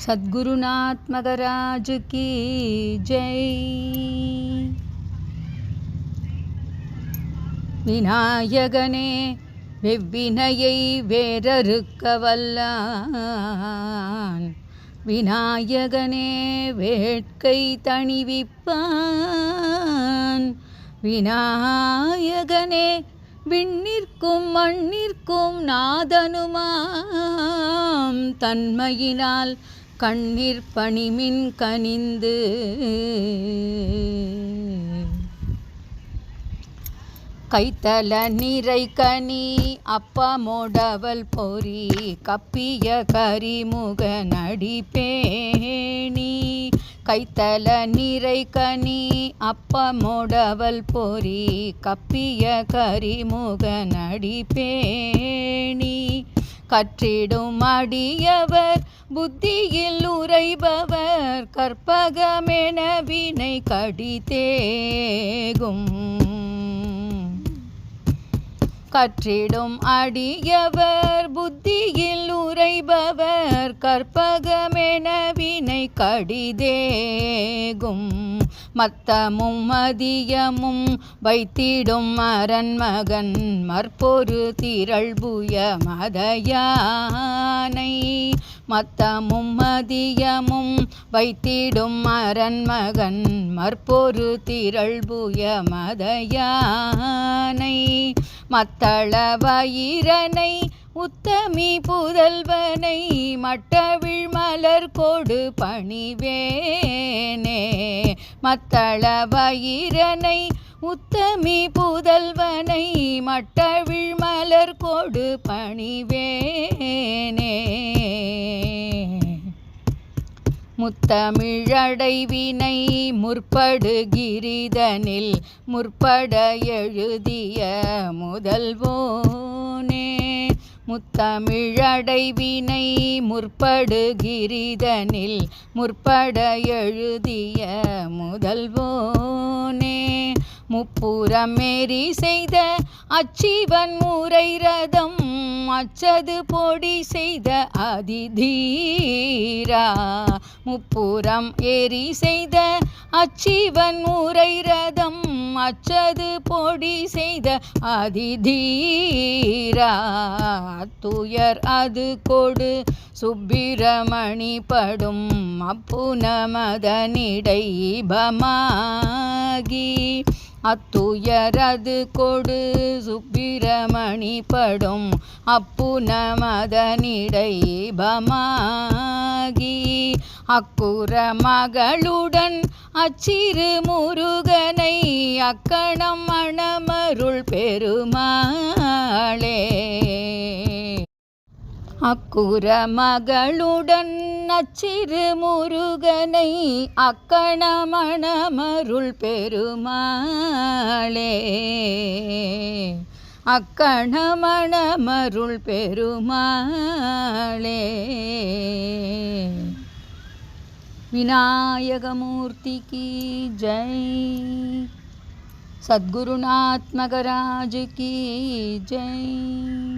சத்குருநாத் மகராஜ் கி ஜெய். விநாயகனே வெவ்வினையை வேறறுக்க வல்லான், விநாயகனே வேட்கை தணிவிப்பான், விநாயகனே விண்ணிற்கும் மண்ணிற்கும் நாதனுமாம், தன்மையினால் கண்ணீர் பணிமின் கனிந்து கைத்தல நிறை கனி அப்பமோடவல் பொறி கப்பிய கரிமுக நடிப்பேணி, கைத்தல நிறை கனி அப்பமோடவல் பொறி கப்பிய கரிமுக நடிப்பேணி, கற்றிடும் அடியவர் புத்தியில் உரைபவர் கற்பகமென வினை கடிதேகும், கற்றிடும் அடியவர் புத்தியில் உரைபவர் கற்பகமென வினை கடிதேகும், மத்தமும் மதியமும் வைத்திடும் அரண்மகன் மற்பொரு திரள்புய மதயானை, மத்தமும் மதியமும் வைத்திடும் அரண்மகன் மற்பொரு திரள்புய மதயானை, மத்தள வயிரனை உத்தமி புதல்வனை மட்டவிழ் மலர் கொடு பணிவேனே, மத்தள வயிரனை உத்தமி புதல்வனை மட்டவிழ் மலர் கொடு பணிவேனே, முத்தமிழடைவினை முற்படுகிரிதனில் முற்பட எழுதிய முதல்வோனே, முத்தமிழடைவினை முற்படுகிரிதனில் முற்பட எழுதிய முதல்வோனே, முப்புறம் மேறி செய்த அச்சிவன் முறை ரதம் அச்சது பொடி செய்த அதிதீரா, முப்புறம் ஏறி செய்த அச்சிவன் முறை ரதம் அச்சது பொடி செய்த அதிதீரா, துயர் அது கொடு சுப்பிரமணி படும் அப்புனமதனிடை பமாகி, அத்துயரது கொடு சுப்பிரமணி படும் அப்புனமதனிடை பமாகி, அக்குற மகளுடன் அச்சிறு முருகனை அக்கணம் மணமருள் பெருமாளே, அக்குற மகளுடன் அச்சிறு முருகனை அக்கணமணமருள் பெருமாளே, அக்கணமணமருள் பெருமாளே. விநாயகமூர்த்தி கி ஜெய். சத்குருநாத் மகராஜ் கி ஜெய்.